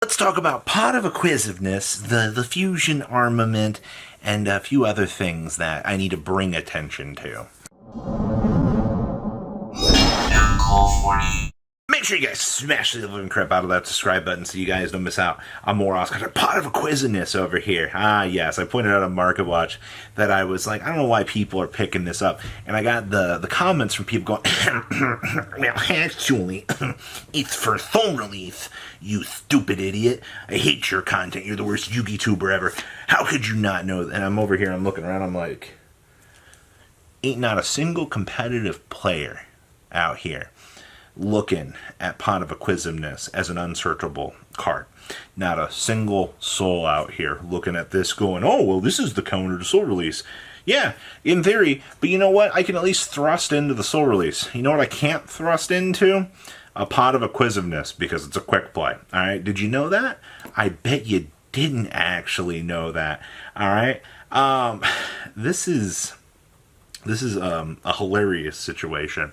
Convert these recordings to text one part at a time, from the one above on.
Let's talk about Pot of Acquisiveness, the fusion armament, and a few other things that I need to bring attention to. Make sure you guys smash the living crap out of that subscribe button so you guys don't miss out on more awesome Pot of Acquisiveness over here. Ah, yes, I pointed out on Market Watch that I was like, I don't know why people are picking this up. And I got the comments from people going, well, actually, it's for full release, you stupid idiot. I hate your content. You're the worst Yugi tuber ever. How could you not know that? And I'm over here, I'm looking around, I'm like, ain't not a single competitive player out here looking at Pot of Acquisiveness as an unsearchable card. Not a single soul out here looking at this going, oh, well, this is the counter to soul release. Yeah, in theory, but you know what? I can at least thrust into the soul release. You know what I can't thrust into? A Pot of Acquisiveness, because it's a quick play. All right, did you know that? I bet you didn't actually know that. All right, this is a hilarious situation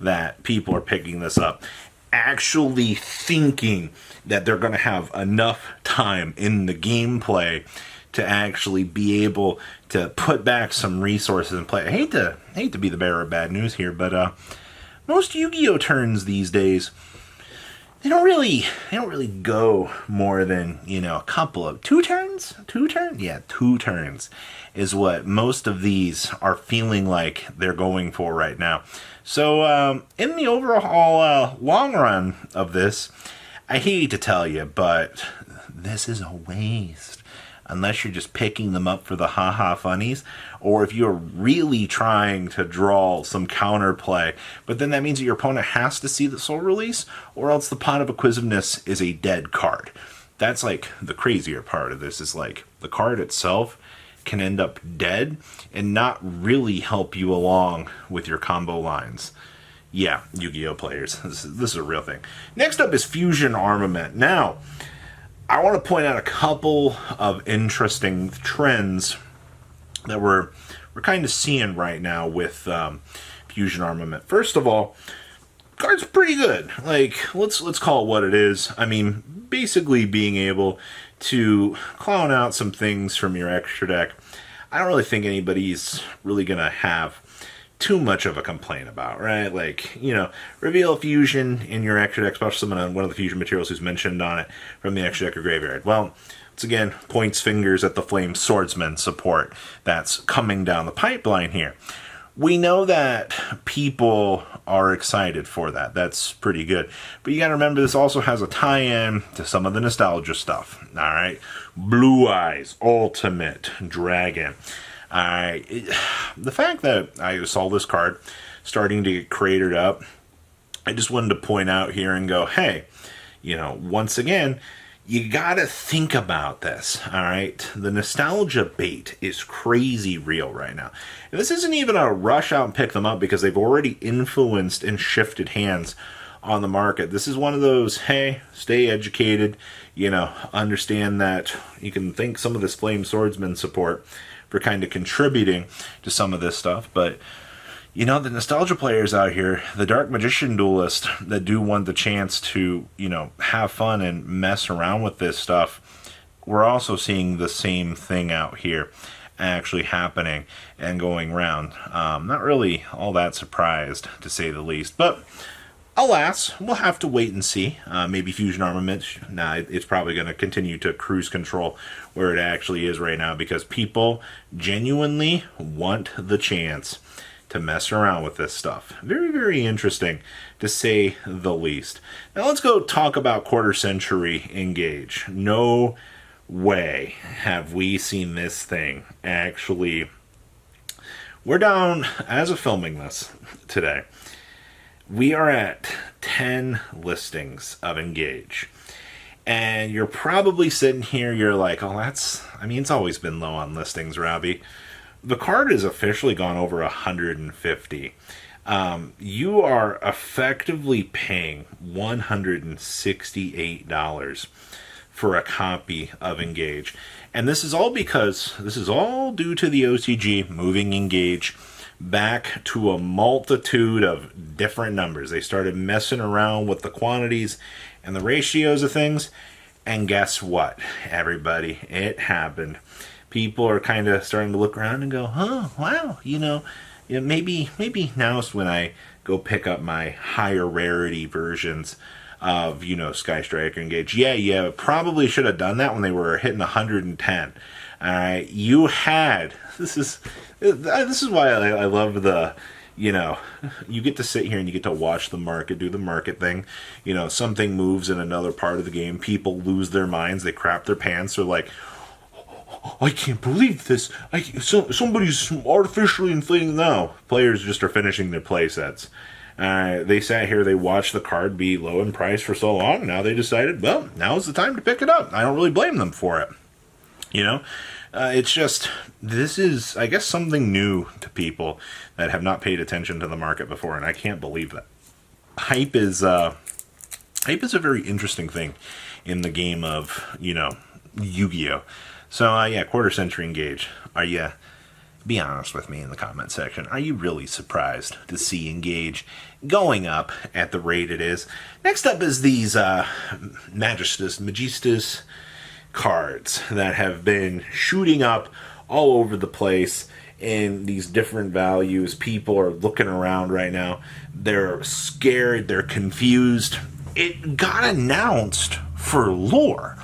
that people are picking this up, actually thinking that they're going to have enough time in the gameplay to actually be able to put back some resources and play. I hate to be the bearer of bad news here, but most Yu-Gi-Oh turns these days, they don't really go more than, a couple of two turns. Yeah, 2 turns is what most of these are feeling like they're going for right now. So in the overall long run of this, I hate to tell you, but this is a waste. Unless you're just picking them up for the haha funnies, or if you're really trying to draw some counterplay. But then that means that your opponent has to see the soul release, or else the Pot of Acquisiveness is a dead card. That's like the crazier part of this, is like the card itself can end up dead and not really help you along with your combo lines. Yeah, Yu-Gi-Oh players, this is a real thing. Next up is Fusion Armament. Now, I want to point out a couple of interesting trends that we're kind of seeing right now with Fusion Armament. First of all, card's pretty good. Like, let's call it what it is. I mean, basically being able to clown out some things from your extra deck. I don't really think anybody's really gonna have too much of a complaint about, right? Like, reveal a fusion in your extra deck, especially someone on one of the fusion materials who's mentioned on it from the extra deck or graveyard. Well, once again, points fingers at the Flame Swordsman support that's coming down the pipeline here. We know that people are excited for that. That's pretty good. But you got to remember, this also has a tie-in to some of the nostalgia stuff. All right? Blue Eyes, Ultimate Dragon. All right. The fact that I saw this card starting to get cratered up, I just wanted to point out here and go, hey, once again, you gotta think about this, all right? The nostalgia bait is crazy real right now. And this isn't even a rush out and pick them up, because they've already influenced and shifted hands on the market. This is one of those, hey, stay educated, understand that you can thank some of this Flame Swordsman support for kind of contributing to some of this stuff, but the nostalgia players out here, the Dark Magician duelists that do want the chance to, have fun and mess around with this stuff, we're also seeing the same thing out here actually happening and going around. Not really all that surprised, to say the least, but alas, we'll have to wait and see. Maybe Fusion Armament, it's probably going to continue to cruise control where it actually is right now, because people genuinely want the chance to mess around with this stuff. Very, very interesting, to say the least. Now let's go talk about Quarter Century Engage. No way have we seen this thing actually. We're down, as of filming this today, we are at 10 listings of Engage. And you're probably sitting here, you're like, oh, it's always been low on listings, Robbie. The card has officially gone over 150. You are effectively paying $168 for a copy of Engage. And this is all due to the OCG moving Engage back to a multitude of different numbers. They started messing around with the quantities and the ratios of things, And guess what, everybody? It happened. People are kind of starting to look around and go, "Huh, wow, maybe now's when I go pick up my higher rarity versions of, Sky Striker Engage." Yeah, probably should have done that when they were hitting 110. All right, you had this is why I love the. You get to sit here and you get to watch the market do the market thing. Something moves in another part of the game. People lose their minds. They crap their pants. They're like, I can't believe this. Somebody's artificially inflating. No, players just are finishing their play sets. They sat here, they watched the card be low in price for so long. Now they decided, well, now's the time to pick it up. I don't really blame them for it. It's just, this is, I guess, something new to people that have not paid attention to the market before, and I can't believe that. Hype is a very interesting thing in the game of, Yu-Gi-Oh! So, Quarter Century Engage. Be honest with me in the comment section, are you really surprised to see Engage going up at the rate it is? Next up is these Magistus cards that have been shooting up all over the place in these different values. People are looking around right now. They're scared. They're confused. It got announced for lore.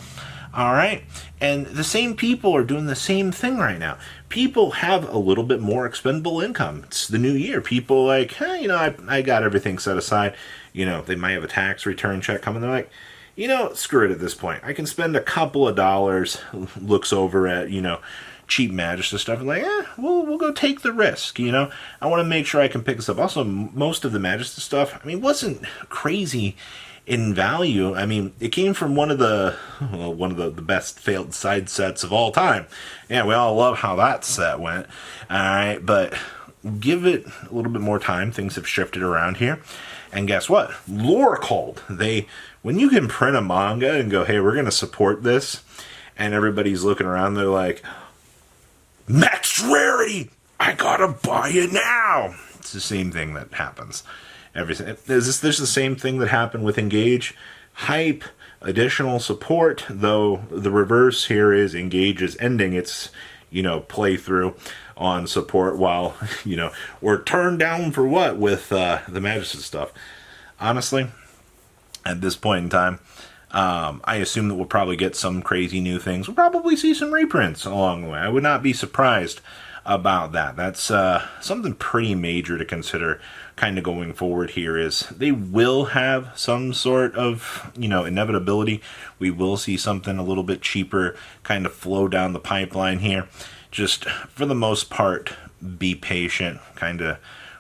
All right. And the same people are doing the same thing right now. People have a little bit more expendable income. It's the new year. People like, hey, I got everything set aside. They might have a tax return check coming. They're like, screw it at this point. I can spend a couple of dollars, looks over at, cheap Magister stuff, and like, we'll go take the risk, I want to make sure I can pick this up. Also, most of the Magister stuff, wasn't crazy in value. It came from one of the best failed side sets of all time. Yeah, we all love how that set went. All right, but give it a little bit more time. Things have shifted around here. And guess what? Lore called. When you can print a manga and go, hey, we're going to support this, and everybody's looking around, they're like, max rarity! I gotta buy it now! It's the same thing that happens. Everything. There's the same thing that happened with Engage. Hype, additional support, though the reverse here is Engage is ending its, playthrough on support while, we're turned down for what with the Magistus stuff. Honestly, at this point in time, I assume that we'll probably get some crazy new things. We'll probably see some reprints along the way. I would not be surprised about that. That's something pretty major to consider kind of going forward here is they will have some sort of, inevitability. We will see something a little bit cheaper kind of flow down the pipeline here. Just for the most part, be patient, kind of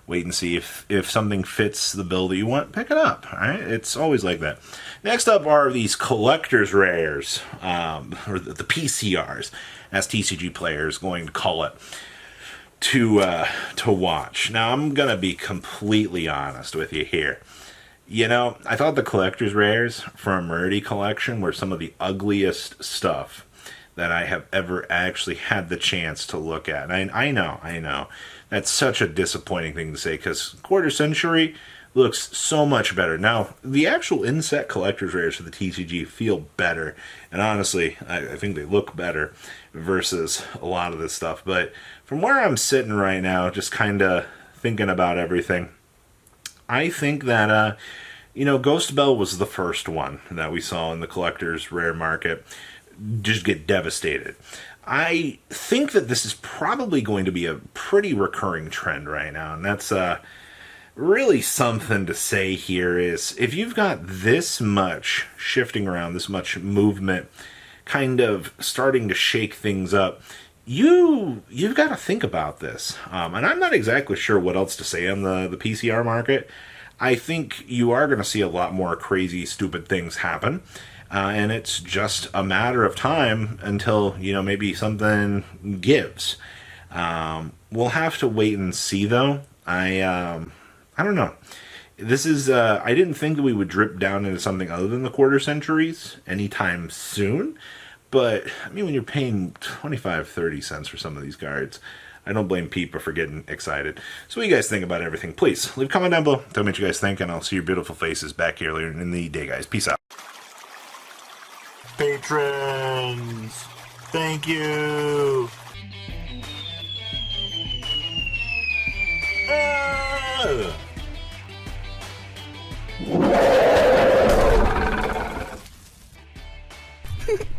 wait and see if something fits the bill that you want, pick it up. All right, it's always like that. Next up are these collector's rares, or the PCRs, as TCG players going to call it, to watch. Now, I'm gonna be completely honest with you here. I thought the collector's rares from Murdy collection were some of the ugliest stuff that I have ever actually had the chance to look at. And I know. That's such a disappointing thing to say, because Quarter Century looks so much better. Now, the actual inset collector's rares for the TCG feel better. And honestly, I think they look better versus a lot of this stuff. But from where I'm sitting right now, just kind of thinking about everything, I think that, Ghost Bell was the first one that we saw in the collector's rare market just get devastated. I think that this is probably going to be a pretty recurring trend right now, and that's really something to say here is if you've got this much shifting around, this much movement kind of starting to shake things up, you've got to think about this. And I'm not exactly sure what else to say on the PCR market. I think you are going to see a lot more crazy, stupid things happen. And it's just a matter of time until, maybe something gives. We'll have to wait and see, though. I don't know. This is, I didn't think that we would drip down into something other than the quarter centuries anytime soon. But, when you're paying 25, 30 cents for some of these cards, I don't blame people for getting excited. So what do you guys think about everything? Please, leave a comment down below. Tell me what you guys think, and I'll see your beautiful faces back here later in the day, guys. Peace out. patrons. Thank you.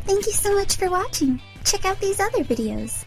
Thank you so much for watching. Check out these other videos.